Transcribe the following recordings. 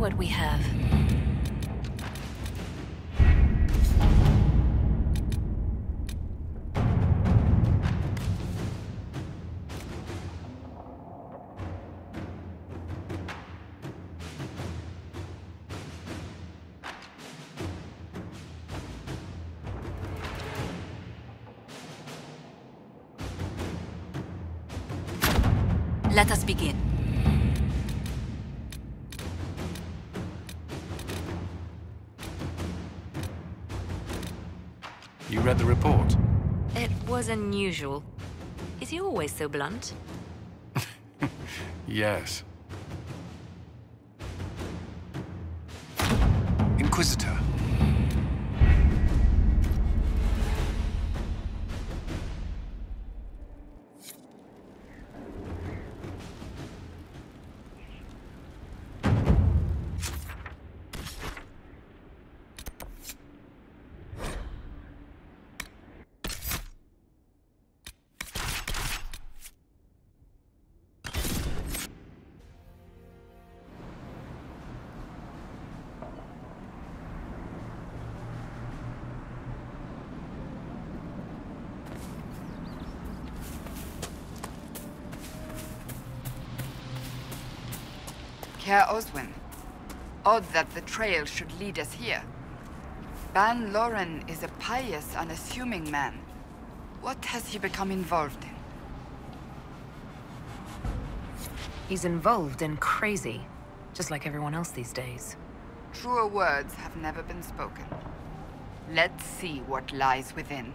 what we have. Let us begin. You read the report? It was unusual. Is he always so blunt? Yes. Inquisitor. Herr Oswin, odd that the trail should lead us here. Ban Loren is a pious, unassuming man. What has he become involved in? He's involved in crazy, just like everyone else these days. Truer words have never been spoken. Let's see what lies within.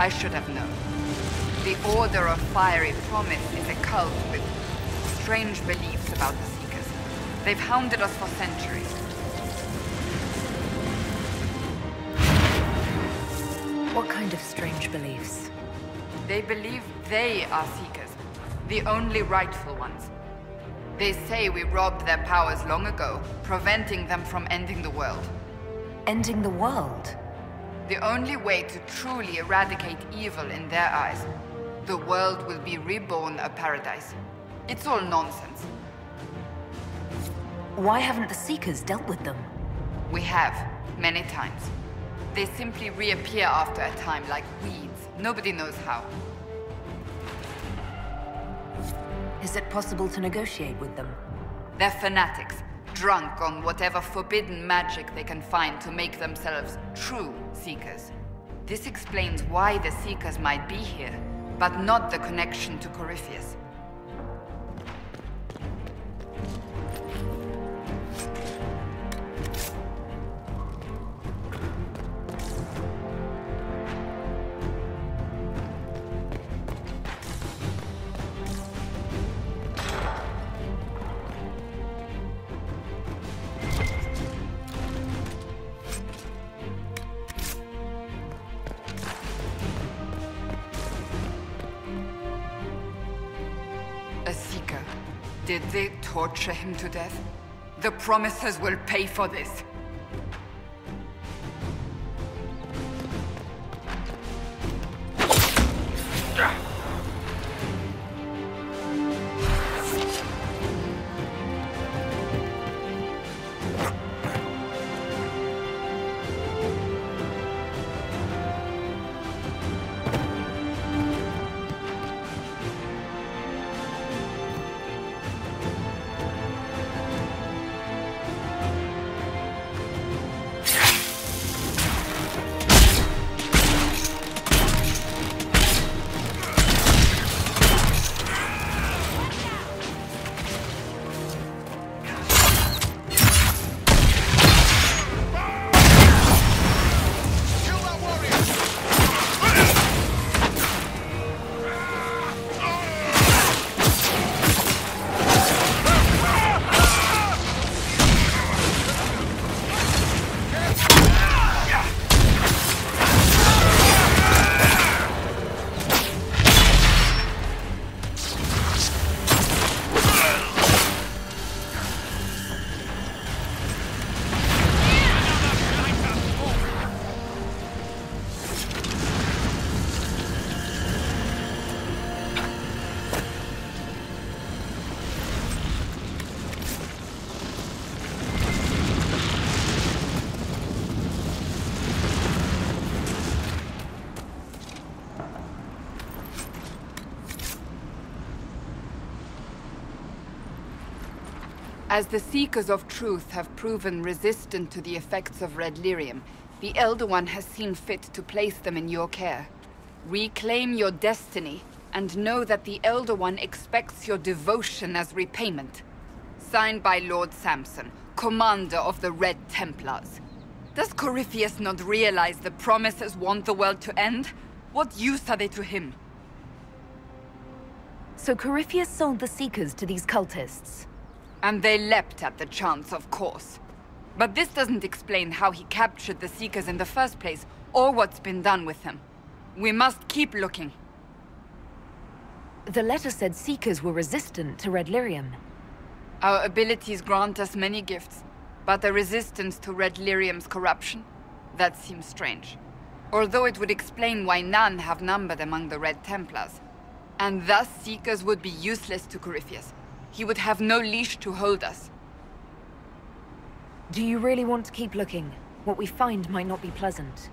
I should have known. The Order of Fiery Promise is a cult with strange beliefs about the Seekers. They've hounded us for centuries. What kind of strange beliefs? They believe they are Seekers, the only rightful ones. They say we robbed their powers long ago, preventing them from ending the world. Ending the world? The only way to truly eradicate evil in their eyes, the world will be reborn a paradise. It's all nonsense. Why haven't the Seekers dealt with them? We have, many times. They simply reappear after a time like weeds. Nobody knows how. Is it possible to negotiate with them? They're fanatics, drunk on whatever forbidden magic they can find to make themselves true Seekers. This explains why the Seekers might be here, but not the connection to Corypheus. Did they torture him to death? The Promisers will pay for this. As the Seekers of Truth have proven resistant to the effects of red lyrium, the Elder One has seen fit to place them in your care. Reclaim your destiny, and know that the Elder One expects your devotion as repayment. Signed by Lord Samson, Commander of the Red Templars. Does Corypheus not realize the Promisers want the world to end? What use are they to him? So Corypheus sold the Seekers to these cultists? And they leapt at the chance, of course. But this doesn't explain how he captured the Seekers in the first place, or what's been done with them. We must keep looking. The letter said Seekers were resistant to red lyrium. Our abilities grant us many gifts, but a resistance to red lyrium's corruption? That seems strange. Although it would explain why none have numbered among the Red Templars. And thus Seekers would be useless to Corypheus. He would have no leash to hold us. Do you really want to keep looking? What we find might not be pleasant.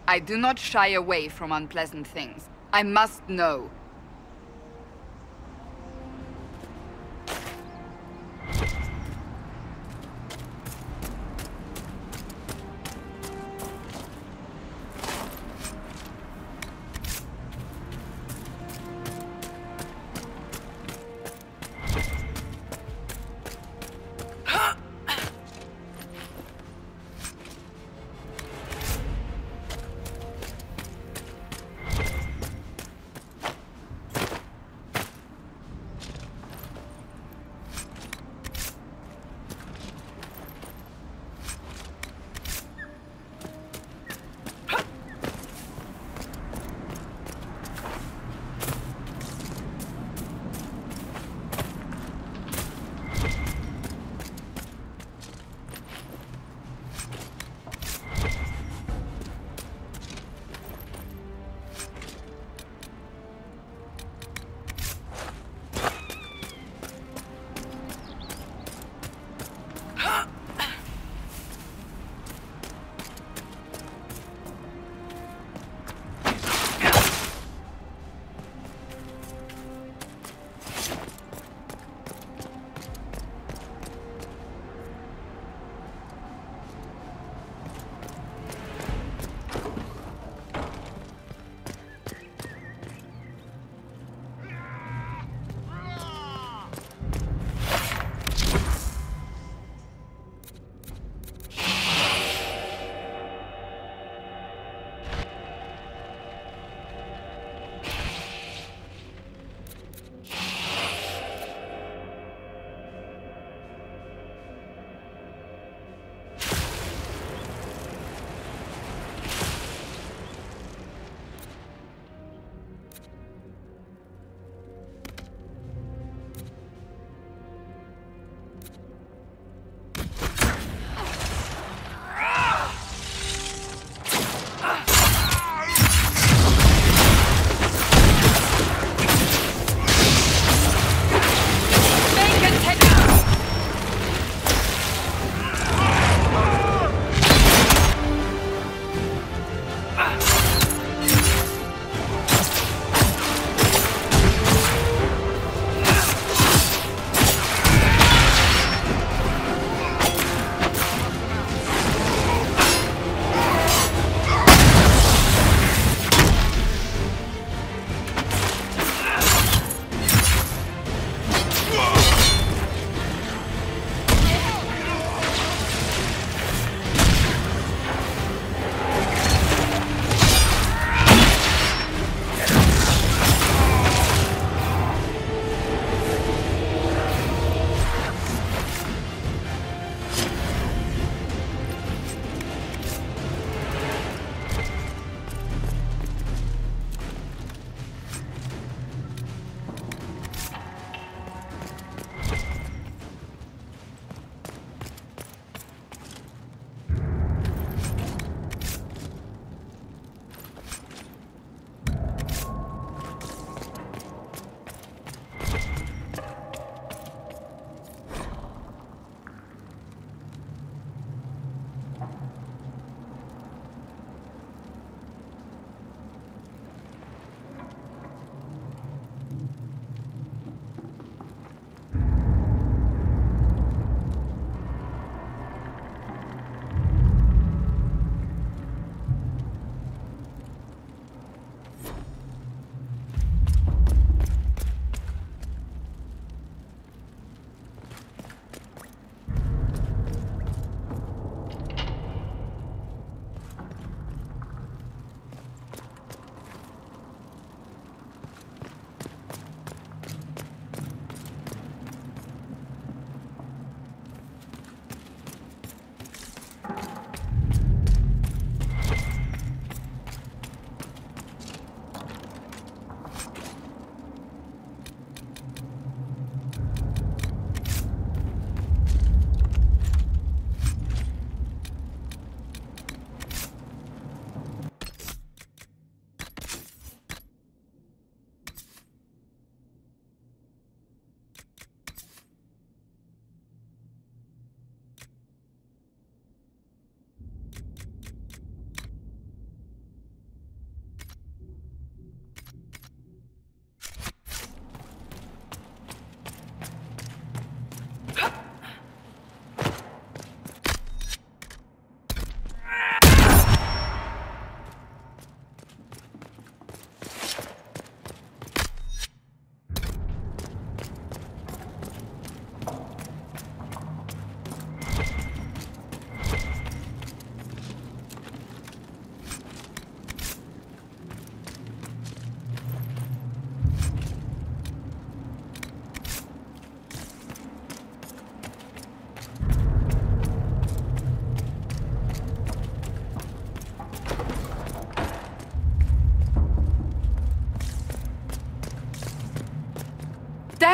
I do not shy away from unpleasant things. I must know.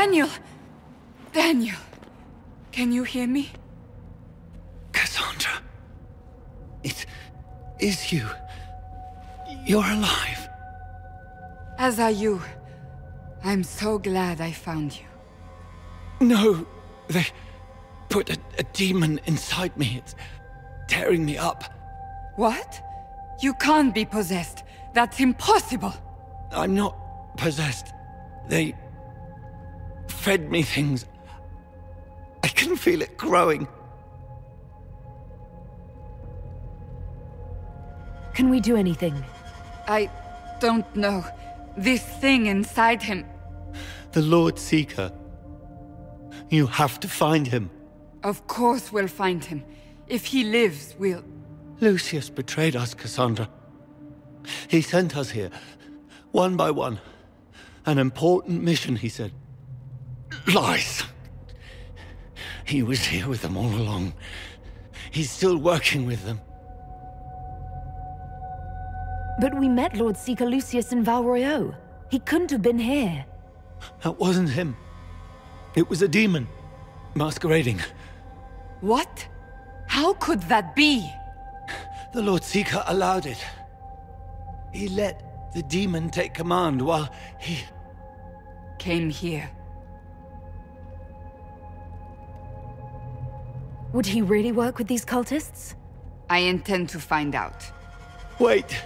Daniel! Daniel! Can you hear me? Cassandra. It is you. You're alive. As are you. I'm so glad I found you. No, they put a demon inside me. It's tearing me up. What? You can't be possessed. That's impossible. I'm not possessed. They fed me things. I can feel it growing. Can we do anything? I don't know. This thing inside him... The Lord Seeker. You have to find him. Of course we'll find him. If he lives, we'll... Lucius betrayed us, Cassandra. He sent us here, one by one. An important mission, he said. Lies! He was here with them all along. He's still working with them. But we met Lord Seeker Lucius in Val Royeaux. He couldn't have been here. That wasn't him. It was a demon, masquerading. What? How could that be? The Lord Seeker allowed it. He let the demon take command while he... Came here. Would he really work with these cultists? I intend to find out. Wait!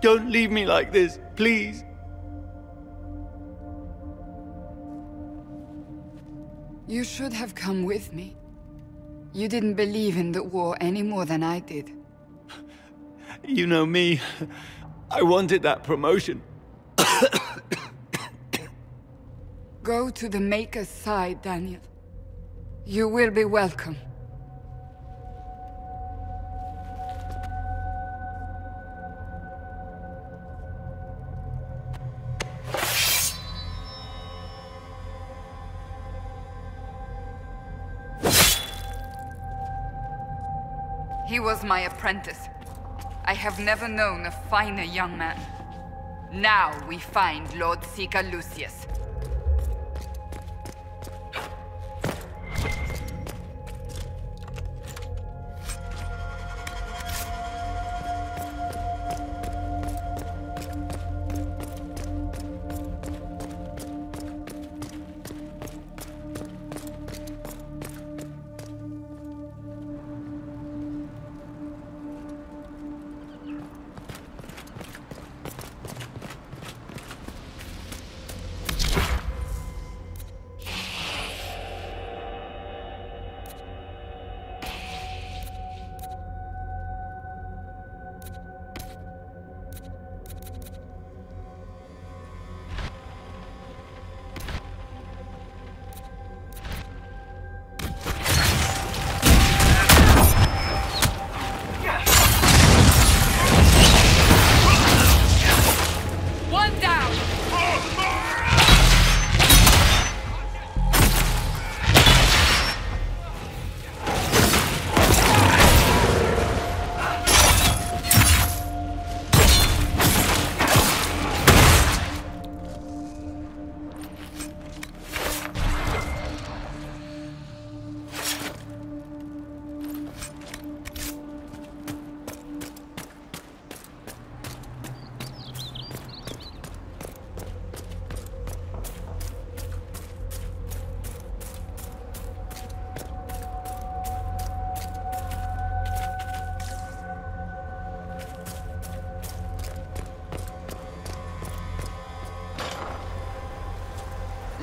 Don't leave me like this, please! You should have come with me. You didn't believe in the war any more than I did. You know me. I wanted that promotion. Go to the Maker's side, Daniel. You will be welcome. He was my apprentice. I have never known a finer young man. Now we find Lord Seeker Lucius.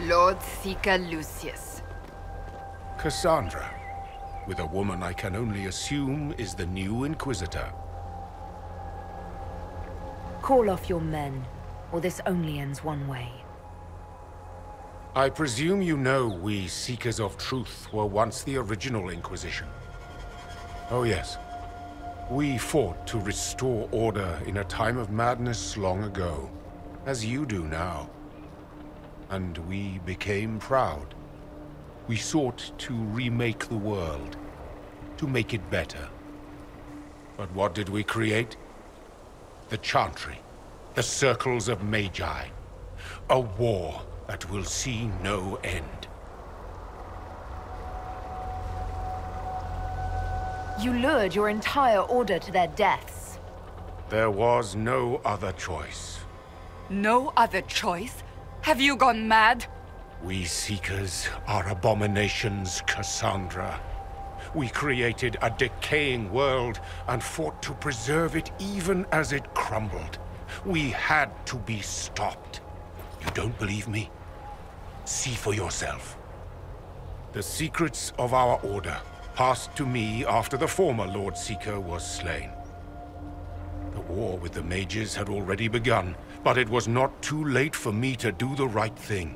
Lord Seeker Lucius. Cassandra, with a woman I can only assume is the new Inquisitor. Call off your men, or this only ends one way. I presume you know we Seekers of Truth were once the original Inquisition. Oh yes. We fought to restore order in a time of madness long ago, as you do now. And we became proud. We sought to remake the world, to make it better. But what did we create? The Chantry, the Circles of Magi. A war that will see no end. You lured your entire order to their deaths. There was no other choice. No other choice? Have you gone mad? We Seekers are abominations, Cassandra. We created a decaying world and fought to preserve it even as it crumbled. We had to be stopped. You don't believe me? See for yourself. The secrets of our order passed to me after the former Lord Seeker was slain. The war with the mages had already begun, but it was not too late for me to do the right thing.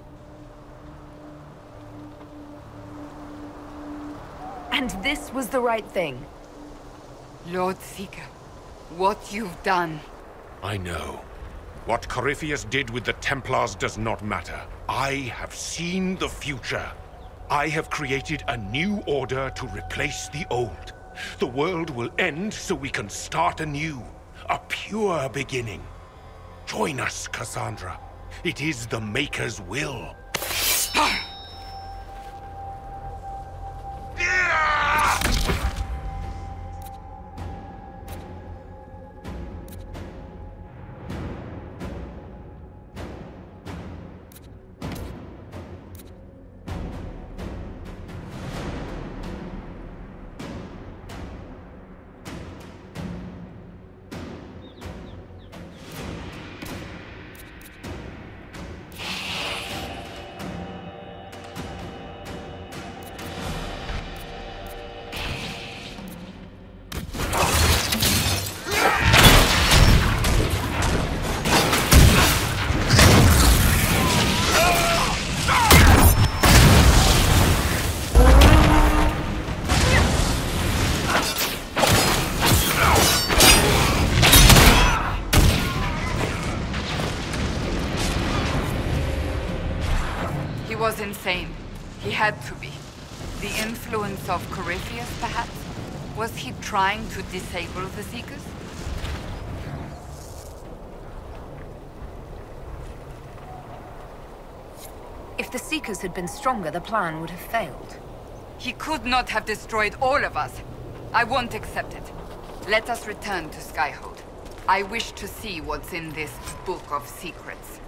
And this was the right thing. Lord Seeker, what you've done. I know. What Corypheus did with the Templars does not matter. I have seen the future. I have created a new order to replace the old. The world will end so we can start anew. A pure beginning. Join us, Cassandra. It is the Maker's will. He was insane. He had to be. The influence of Corypheus, perhaps? Was he trying to disable the Seekers? If the Seekers had been stronger, the plan would have failed. He could not have destroyed all of us. I won't accept it. Let us return to Skyhold. I wish to see what's in this book of secrets.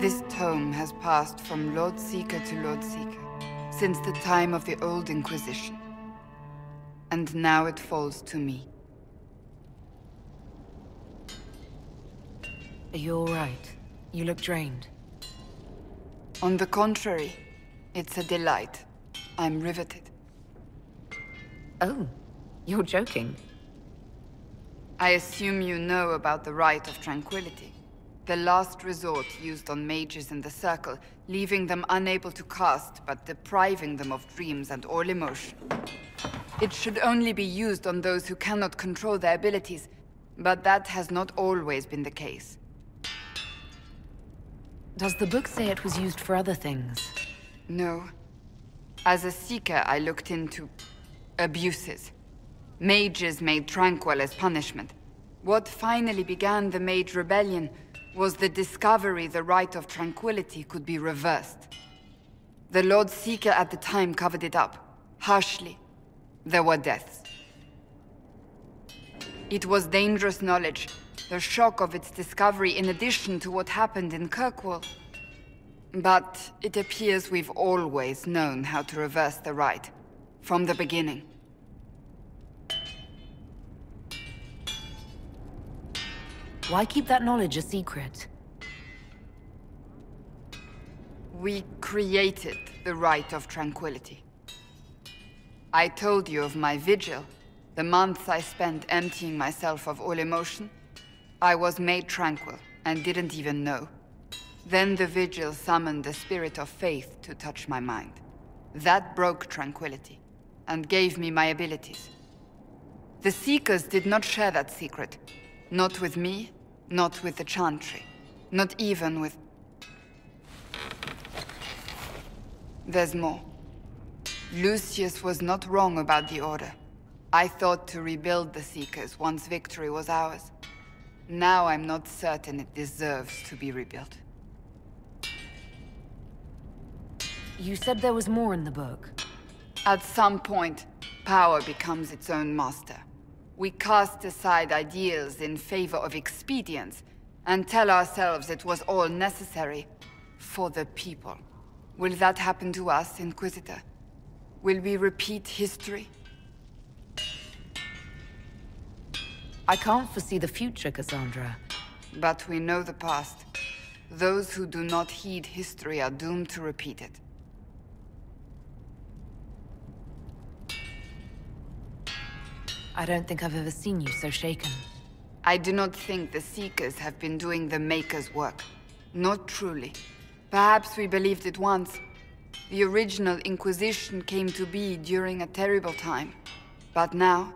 This tome has passed from Lord Seeker to Lord Seeker, since the time of the old Inquisition. And now it falls to me. Are you all right? You look drained. On the contrary, it's a delight. I'm riveted. Oh, you're joking. I assume you know about the Rite of Tranquility. The last resort used on mages in the Circle, leaving them unable to cast, but depriving them of dreams and all emotion. It should only be used on those who cannot control their abilities, but that has not always been the case. Does the book say it was used for other things? No. As a Seeker, I looked into abuses. Mages made tranquil as punishment. What finally began the Mage Rebellion was the discovery the Rite of Tranquility could be reversed. The Lord Seeker at the time covered it up, harshly. There were deaths. It was dangerous knowledge, the shock of its discovery in addition to what happened in Kirkwall. But it appears we've always known how to reverse the rite, from the beginning. Why keep that knowledge a secret? We created the Rite of Tranquility. I told you of my vigil, the months I spent emptying myself of all emotion. I was made tranquil, and didn't even know. Then the vigil summoned the spirit of faith to touch my mind. That broke tranquility, and gave me my abilities. The Seekers did not share that secret. Not with me, not with the Chantry, not even with... There's more. Lucius was not wrong about the Order. I thought to rebuild the Seekers once victory was ours. Now I'm not certain it deserves to be rebuilt. You said there was more in the book. At some point, power becomes its own master. We cast aside ideals in favor of expedience, and tell ourselves it was all necessary for the people. Will that happen to us, Inquisitor? Will we repeat history? I can't foresee the future, Cassandra. But we know the past. Those who do not heed history are doomed to repeat it. I don't think I've ever seen you so shaken. I do not think the Seekers have been doing the Maker's work. Not truly. Perhaps we believed it once. The original Inquisition came to be during a terrible time. But now,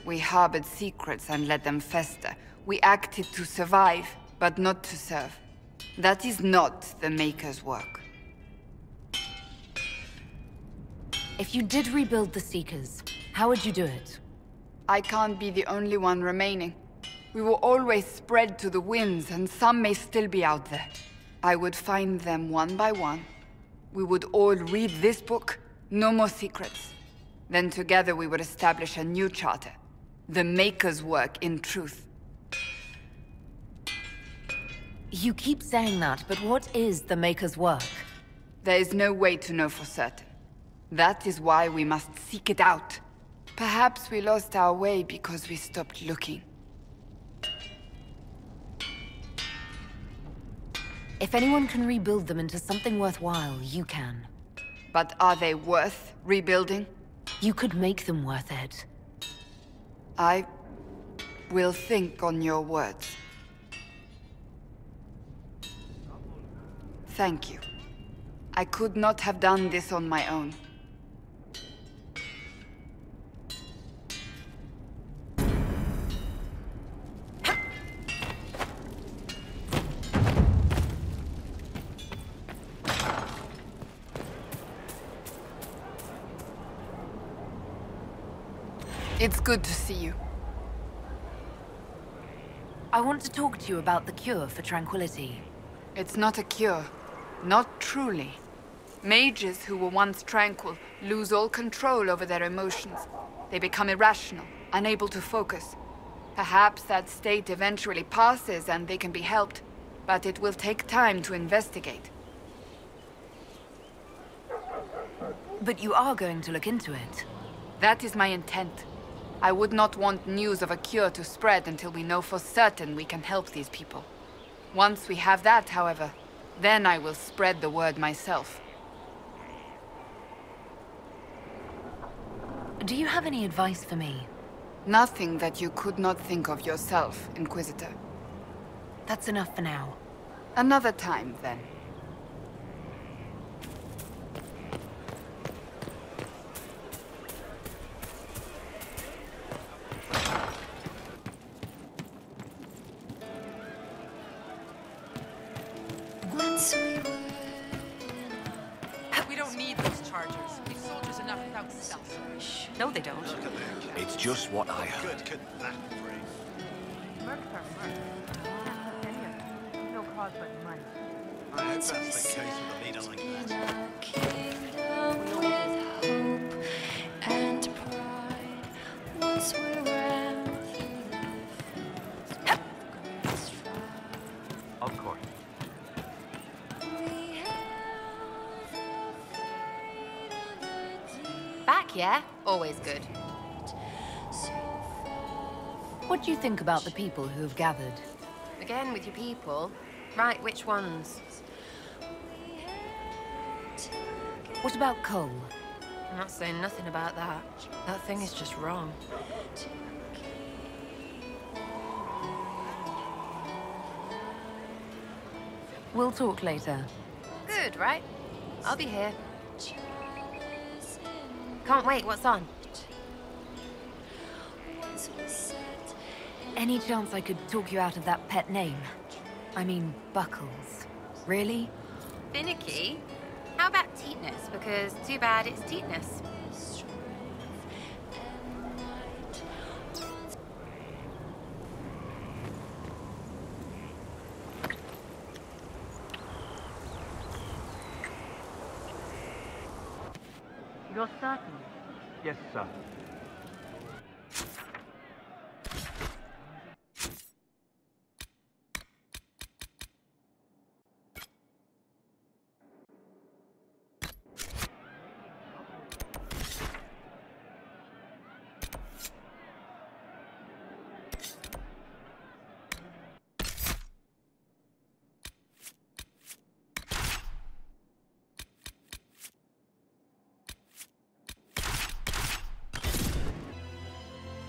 we harbored secrets and let them fester. We acted to survive, but not to serve. That is not the Maker's work. If you did rebuild the Seekers, how would you do it? I can't be the only one remaining. We were always spread to the winds, and some may still be out there. I would find them one by one. We would all read this book, no more secrets. Then together we would establish a new charter. The Maker's work in truth. You keep saying that, but what is the Maker's work? There is no way to know for certain. That is why we must seek it out. Perhaps we lost our way because we stopped looking. If anyone can rebuild them into something worthwhile, you can. But are they worth rebuilding? You could make them worth it. I will think on your words. Thank you. I could not have done this on my own. It's good to see you. I want to talk to you about the cure for tranquility. It's not a cure. Not truly. Mages who were once tranquil lose all control over their emotions. They become irrational, unable to focus. Perhaps that state eventually passes and they can be helped, but it will take time to investigate. But you are going to look into it. That is my intent. I would not want news of a cure to spread until we know for certain we can help these people. Once we have that, however, then I will spread the word myself. Do you have any advice for me? Nothing that you could not think of yourself, Inquisitor. That's enough for now. Another time, then. We don't need those chargers. We've soldiers enough without stealth. No, they don't. It's just what I heard. Mercs are mercs. Any of them. No cause but money. I hope that's the case with a leader like that. Of course. Back, yeah? Always good. What do you think about the people who have gathered? Again with your people? Right, which ones? What about Cole? I'm not saying nothing about that. That thing is just wrong. We'll talk later. Good, right? I'll be here. Can't wait, what's on? Any chance I could talk you out of that pet name? I mean, Buckles. Really? Finicky? How about Tetanus? Because too bad it's Tetanus. You're certain? Yes, sir.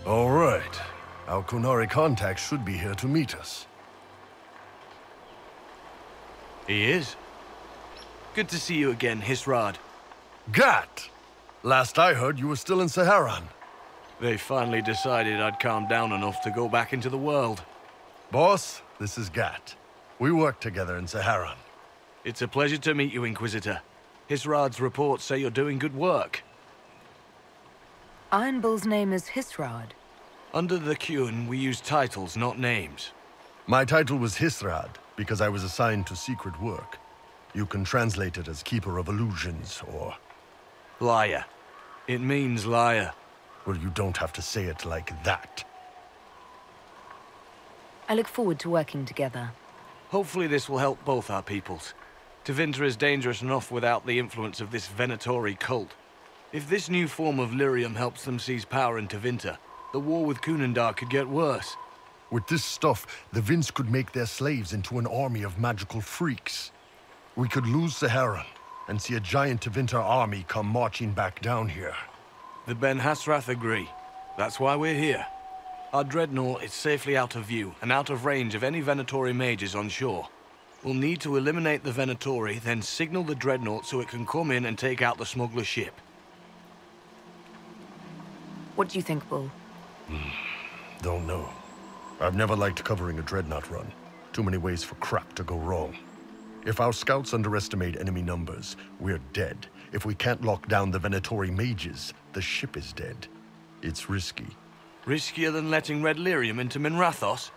All right. Our Qunari contact should be here to meet us. He is. Good to see you again, Hisrad. Gat! Last I heard, you were still in Saharan. They finally decided I'd calmed down enough to go back into the world. Boss, this is Gat. We worked together in Saharan. It's a pleasure to meet you, Inquisitor. Hisrad's reports say you're doing good work. Iron Bull's name is Hisrad. Under the Qun, we use titles, not names. My title was Hisrad, because I was assigned to secret work. You can translate it as Keeper of Illusions, or... Liar. It means liar. Well, you don't have to say it like that. I look forward to working together. Hopefully this will help both our peoples. Tevinter is dangerous enough without the influence of this Venatori cult. If this new form of lyrium helps them seize power in Tevinter, the war with Qunari could get worse. With this stuff, the Vince could make their slaves into an army of magical freaks. We could lose Saharan, and see a giant Tevinter army come marching back down here. The Ben-Hassrath agree. That's why we're here. Our dreadnought is safely out of view, and out of range of any Venatori mages on shore. We'll need to eliminate the Venatori, then signal the dreadnought so it can come in and take out the smuggler ship. What do you think, Bull? Don't know. I've never liked covering a dreadnought run. Too many ways for crap to go wrong. If our scouts underestimate enemy numbers, we're dead. If we can't lock down the Venatori mages, the ship is dead. It's risky. Riskier than letting Red Lyrium into Minrathos?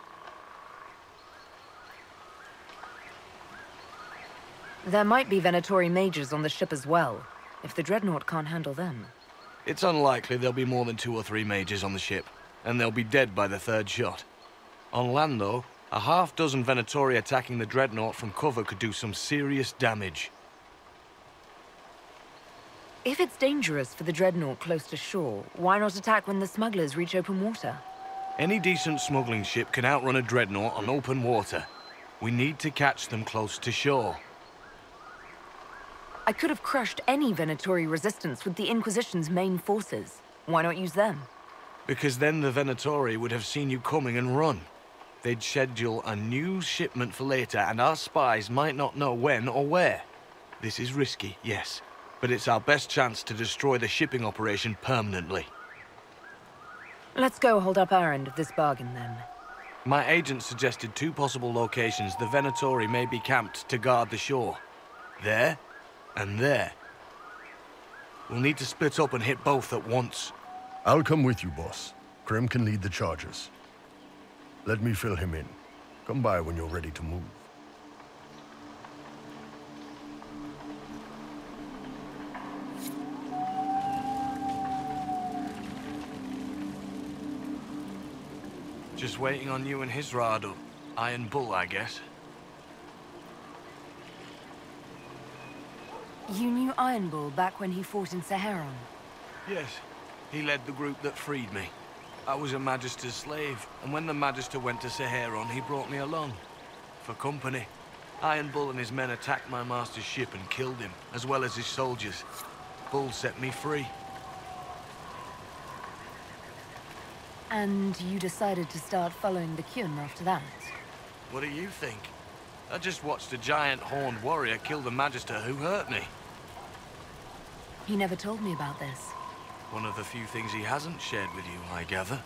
There might be Venatori mages on the ship as well, if the dreadnought can't handle them. It's unlikely there'll be more than 2 or 3 mages on the ship, and they'll be dead by the 3rd shot. On land, though, a half-dozen Venatori attacking the dreadnought from cover could do some serious damage. If it's dangerous for the dreadnought close to shore, why not attack when the smugglers reach open water? Any decent smuggling ship can outrun a dreadnought on open water. We need to catch them close to shore. I could have crushed any Venatori resistance with the Inquisition's main forces. Why not use them? Because then the Venatori would have seen you coming and run. They'd schedule a new shipment for later, and our spies might not know when or where. This is risky, yes, but it's our best chance to destroy the shipping operation permanently. Let's go hold up our end of this bargain, then. My agent suggested 2 possible locations the Venatori may be camped to guard the shore. There, and there. We'll need to split up and hit both at once. I'll come with you, boss. Krim can lead the charges. Let me fill him in. Come by when you're ready to move. Just waiting on you and Hassrath, or Iron Bull, I guess. You knew Iron Bull back when he fought in Saharon? Yes. He led the group that freed me. I was a Magister's slave, and when the Magister went to Saharon, he brought me along. For company. Iron Bull and his men attacked my master's ship and killed him, as well as his soldiers. Bull set me free. And you decided to start following the Qun after that? What do you think? I just watched a giant horned warrior kill the Magister who hurt me. He never told me about this. One of the few things he hasn't shared with you, I gather.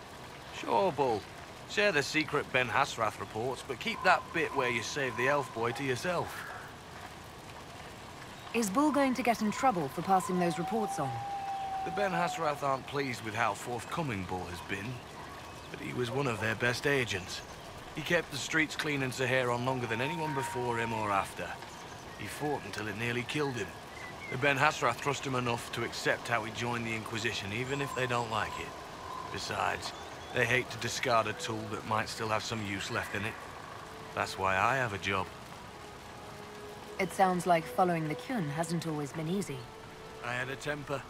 Sure, Bull. Share the secret Ben-Hassrath reports, but keep that bit where you saved the elf boy to yourself. Is Bull going to get in trouble for passing those reports on? The Ben-Hassrath aren't pleased with how forthcoming Bull has been, but he was one of their best agents. He kept the streets clean in Saharon longer than anyone before him or after. He fought until it nearly killed him. The Ben-Hassrath trust him enough to accept how he joined the Inquisition, even if they don't like it. Besides, they hate to discard a tool that might still have some use left in it. That's why I have a job. It sounds like following the Qun hasn't always been easy. I had a temper.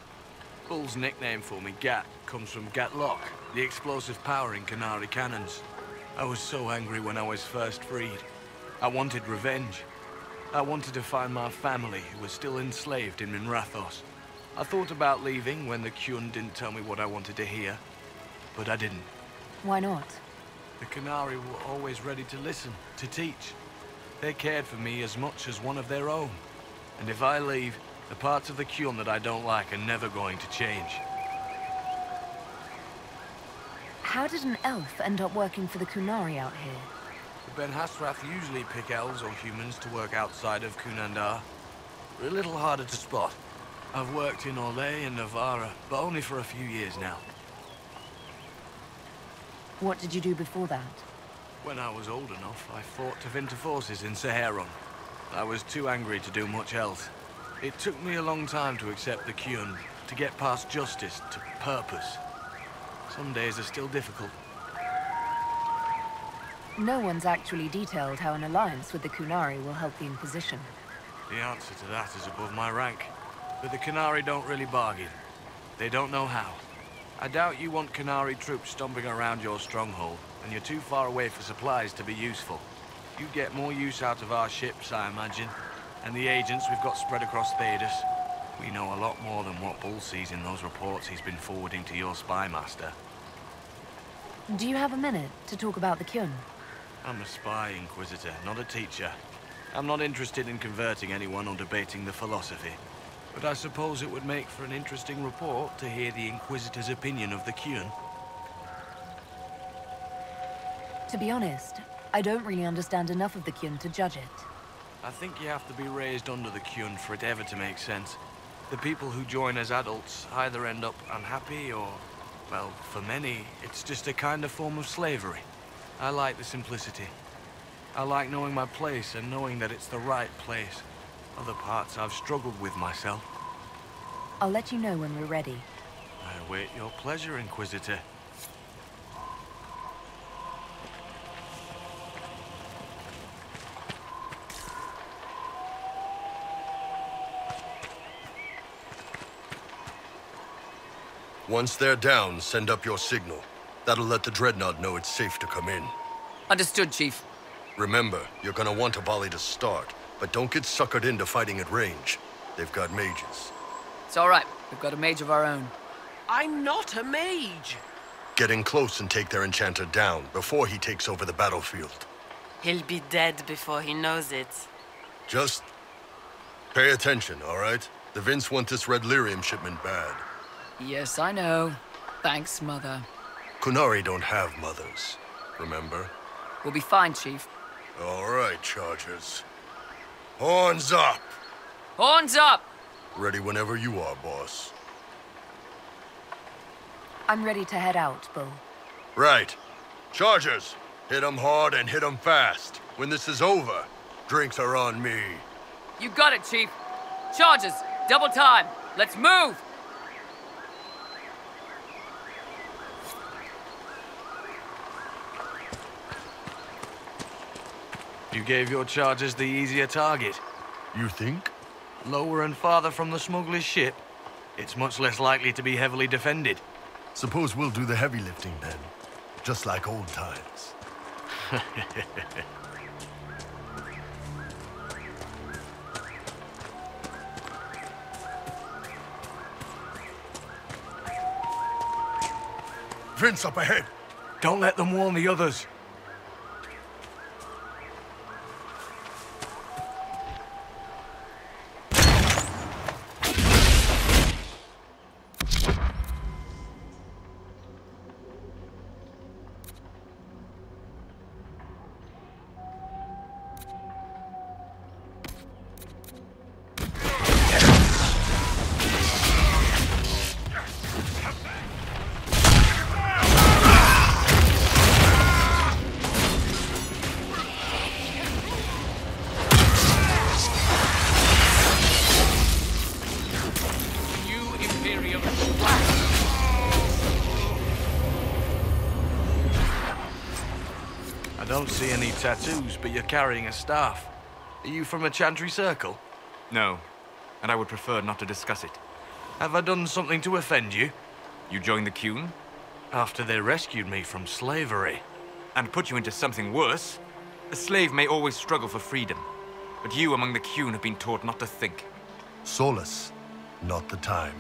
Bull's nickname for me, Gat, comes from Gatlock, the explosive power in Qunari cannons. I was so angry when I was first freed. I wanted revenge. I wanted to find my family, who was still enslaved in Minrathos. I thought about leaving when the Qun didn't tell me what I wanted to hear, but I didn't. Why not? The Qunari were always ready to listen, to teach. They cared for me as much as one of their own. And if I leave, the parts of the Qun that I don't like are never going to change. How did an elf end up working for the Qunari out here? The Ben-Hassrath usually pick elves or humans to work outside of Qunandar. We're a little harder to spot. I've worked in Orlais and Navarra, but only for a few years now. What did you do before that? When I was old enough, I fought Tevinter forces in Saharon. I was too angry to do much else. It took me a long time to accept the Qun, to get past justice, to purpose. Some days are still difficult. No one's actually detailed how an alliance with the Qunari will help the Inquisition. The answer to that is above my rank. But the Qunari don't really bargain. They don't know how. I doubt you want Qunari troops stomping around your stronghold, and you're too far away for supplies to be useful. You'd get more use out of our ships, I imagine, and the agents we've got spread across Thedas. We know a lot more than what Bull sees in those reports he's been forwarding to your spy master. Do you have a minute to talk about the Qun? I'm a spy, Inquisitor, not a teacher. I'm not interested in converting anyone or debating the philosophy. But I suppose it would make for an interesting report to hear the Inquisitor's opinion of the Qun. To be honest, I don't really understand enough of the Qun to judge it. I think you have to be raised under the Qun for it ever to make sense. The people who join as adults either end up unhappy or, well, for many, it's just a kind of form of slavery. I like the simplicity. I like knowing my place and knowing that it's the right place. Other parts I've struggled with myself. I'll let you know when we're ready. I await your pleasure, Inquisitor. Once they're down, send up your signal. That'll let the Dreadnought know it's safe to come in. Understood, Chief. Remember, you're gonna want a volley to start, but don't get suckered into fighting at range. They've got mages. It's all right. We've got a mage of our own. I'm not a mage. Get in close and take their enchanter down before he takes over the battlefield. He'll be dead before he knows it. Just pay attention, all right? The Vince want this red lyrium shipment bad. Yes, I know. Thanks, Mother. Qunari don't have mothers, remember? We'll be fine, Chief. All right, Chargers. Horns up! Horns up! Ready whenever you are, boss. I'm ready to head out, Bull. Right. Chargers, hit 'em hard and hit 'em fast. When this is over, drinks are on me. You got it, Chief. Charges, double time. Let's move! You gave your charges the easier target. You think? Lower and farther from the smuggler's ship, it's much less likely to be heavily defended. Suppose we'll do the heavy lifting then. Just like old times. Vince, up ahead! Don't let them warn the others. I don't see any tattoos, but you're carrying a staff. Are you from a Chantry circle? No, and I would prefer not to discuss it. Have I done something to offend you? You joined the Qun? After they rescued me from slavery. And put you into something worse? A slave may always struggle for freedom, but you among the Qun have been taught not to think. Solace, not the time.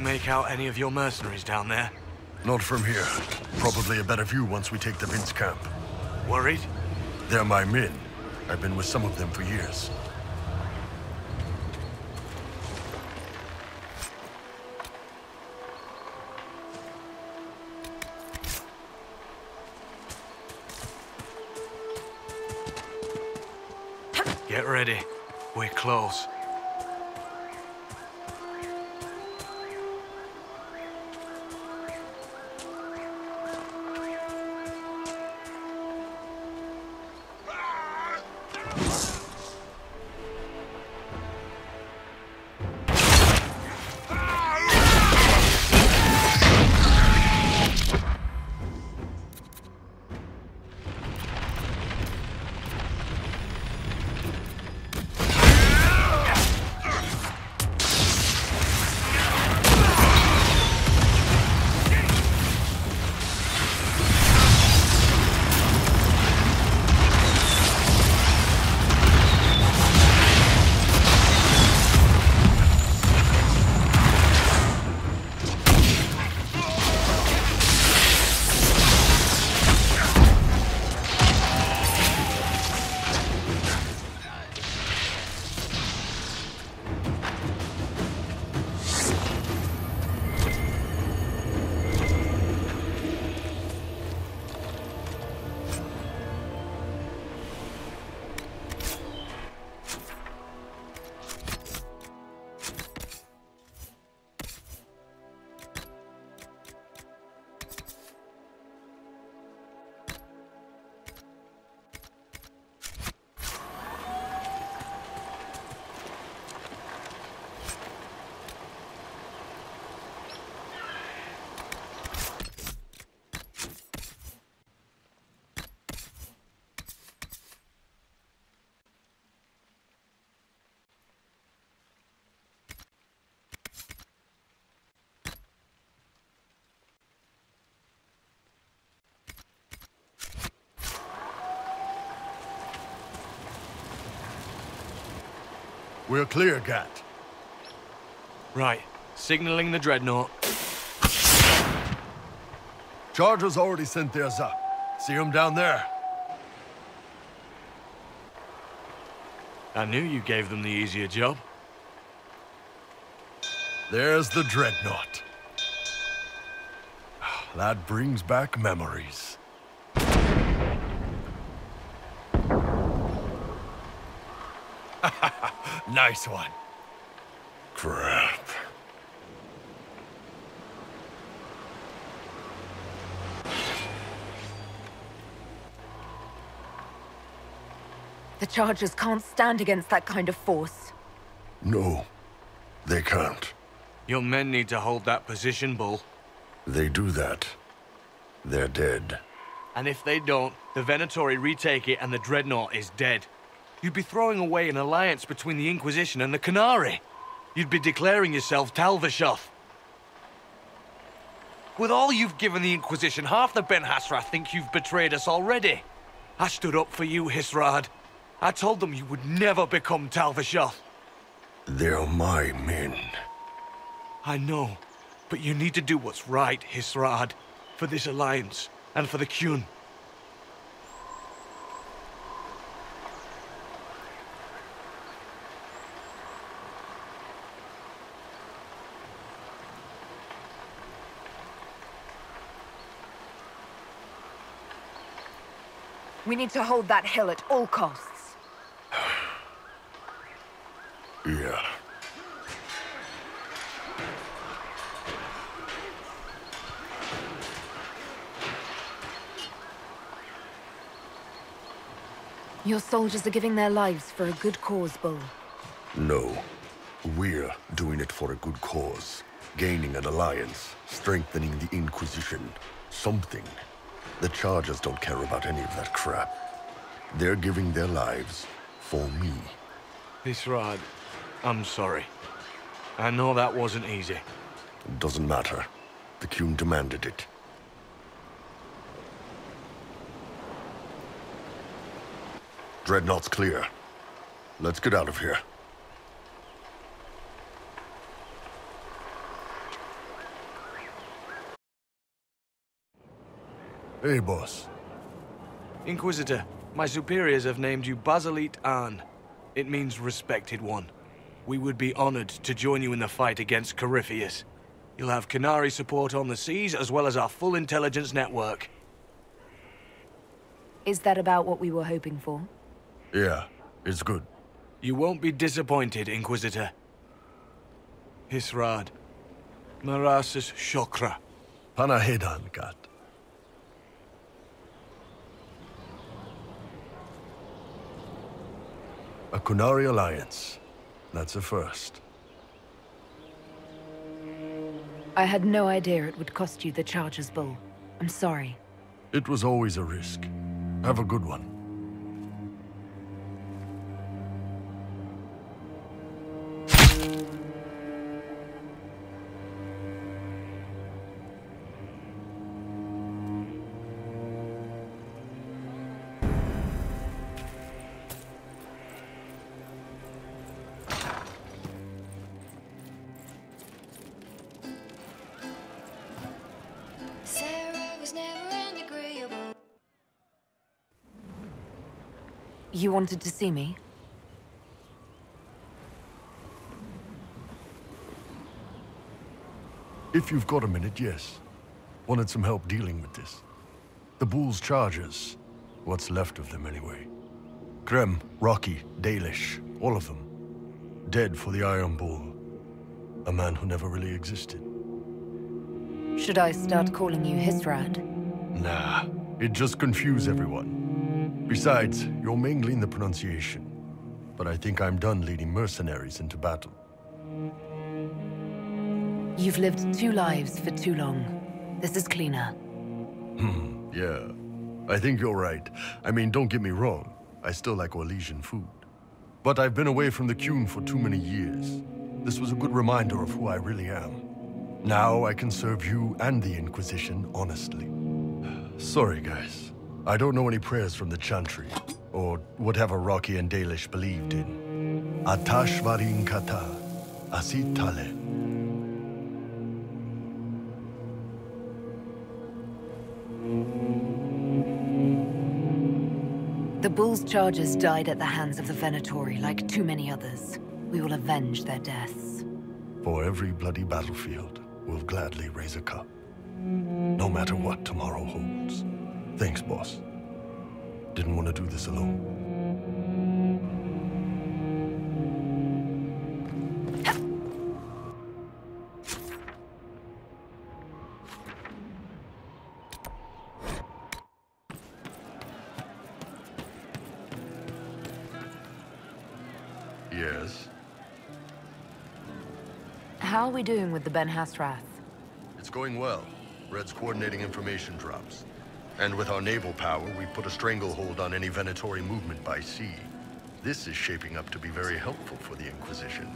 Make out any of your mercenaries down there? Not from here. Probably a better view once we take the Vince camp. Worried? They're my men. I've been with some of them for years. Get ready. We're close. We're clear, Gat. Right. Signaling the dreadnought. Chargers already sent theirs up. See them down there? I knew you gave them the easier job. There's the Dreadnought. That brings back memories. Nice one. Crap. The Chargers can't stand against that kind of force. No, they can't. Your men need to hold that position, Bull. They do that, they're dead. And if they don't, the Venatori retake it and the Dreadnought is dead. You'd be throwing away an alliance between the Inquisition and the Qunari. You'd be declaring yourself Tal-Vashoth. With all you've given the Inquisition, half the Ben-Hassrath think you've betrayed us already. I stood up for you, Hisrad. I told them you would never become Tal-Vashoth. They're my men. I know, but you need to do what's right, Hisrad. For this alliance, and for the Qun. We need to hold that hill at all costs. Yeah. Your soldiers are giving their lives for a good cause, Bull. No. We're doing it for a good cause. Gaining an alliance, strengthening the Inquisition. Something. The Chargers don't care about any of that crap. They're giving their lives for me. Hisrad, I'm sorry. I know that wasn't easy. It doesn't matter. The Qun demanded it. Dreadnought's clear. Let's get out of here. Hey, boss. Inquisitor, my superiors have named you Basilit An. It means respected one. We would be honored to join you in the fight against Corypheus. You'll have Qunari support on the seas, as well as our full intelligence network. Is that about what we were hoping for? Yeah, it's good. You won't be disappointed, Inquisitor. Hisrad. Marasis Shokra. Panahedan, Kat. A Qunari alliance. That's a first. I had no idea it would cost you the Chargers, Bull. I'm sorry. It was always a risk. Have a good one. You wanted to see me? If you've got a minute, yes. Wanted some help dealing with this. The Bull's Chargers. What's left of them, anyway. Krem, Rocky, Dalish, all of them. Dead for the Iron Bull. A man who never really existed. Should I start calling you Hisrad? Nah, it just confuse everyone. Besides, you're mangling the pronunciation. But I think I'm done leading mercenaries into battle. You've lived 2 lives for too long. This is cleaner. Yeah. I think you're right. I mean, don't get me wrong. I still like Orlesian food. But I've been away from the Qun for too many years. This was a good reminder of who I really am. Now I can serve you and the Inquisition honestly. Sorry, guys. I don't know any prayers from the Chantry, or whatever Rocky and Dalish believed in. Atash varin kata, asitale. The Bull's charges died at the hands of the Venatori like too many others. We will avenge their deaths. For every bloody battlefield, we'll gladly raise a cup. No matter what tomorrow holds. Thanks, boss. Didn't want to do this alone. Yes? How are we doing with the Ben-Hassrath? It's going well. Red's coordinating information drops. And with our naval power, we put a stranglehold on any Venatori movement by sea. This is shaping up to be very helpful for the Inquisition.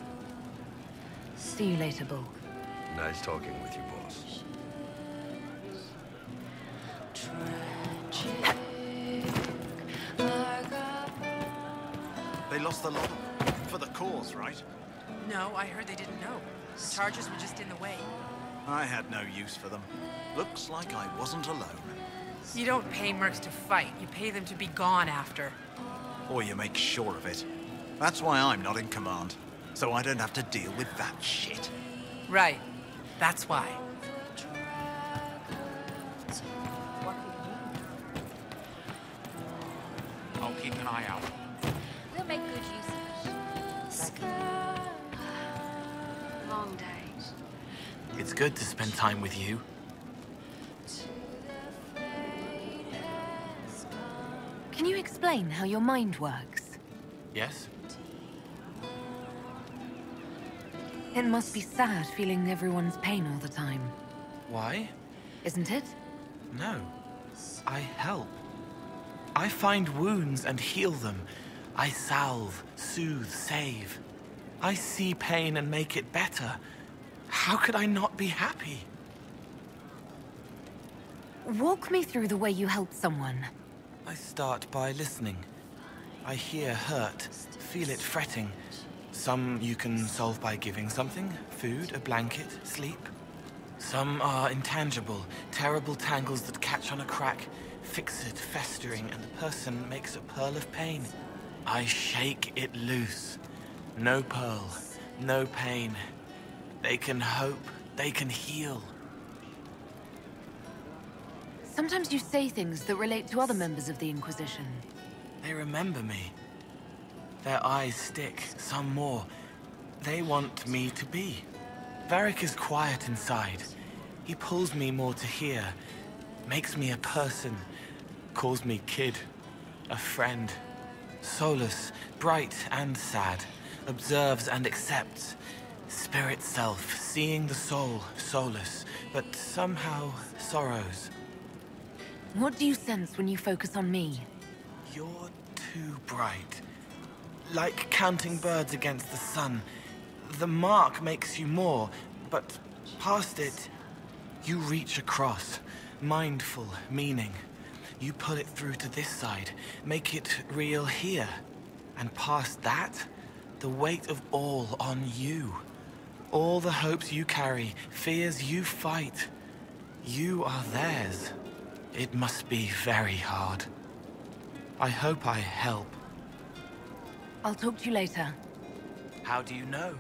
See you later, Bull. Nice talking with you, boss. They lost the lot for the cause, right? No, I heard they didn't know. The charges were just in the way. I had no use for them. Looks like I wasn't alone. You don't pay mercs to fight. You pay them to be gone after. Or you make sure of it. That's why I'm not in command. So I don't have to deal with that shit. Right. That's why. I'll keep an eye out. We'll make good use of it. Long days. It's good to spend time with you. Can you explain how your mind works? Yes? It must be sad feeling everyone's pain all the time. Why? Isn't it? No. I help. I find wounds and heal them. I salve, soothe, save. I see pain and make it better. How could I not be happy? Walk me through the way you help someone. I start by listening. I hear hurt, feel it fretting. Some you can solve by giving something, food, a blanket, sleep. Some are intangible, terrible tangles that catch on a crack, fixed, festering, and the person makes a pearl of pain. I shake it loose. No pearl, no pain. They can hope, they can heal. Sometimes you say things that relate to other members of the Inquisition. They remember me. Their eyes stick, some more. They want me to be. Varric is quiet inside. He pulls me more to hear, makes me a person, calls me kid, a friend. Solus, bright and sad, observes and accepts. Spirit self, seeing the soul, Solus, but somehow sorrows. What do you sense when you focus on me? You're too bright. Like counting birds against the sun. The mark makes you more, but past it, you reach across. Mindful, meaning. You pull it through to this side, make it real here. And past that, the weight of all on you. All the hopes you carry, fears you fight. You are theirs. It must be very hard. I hope I help. I'll talk to you later. How do you know?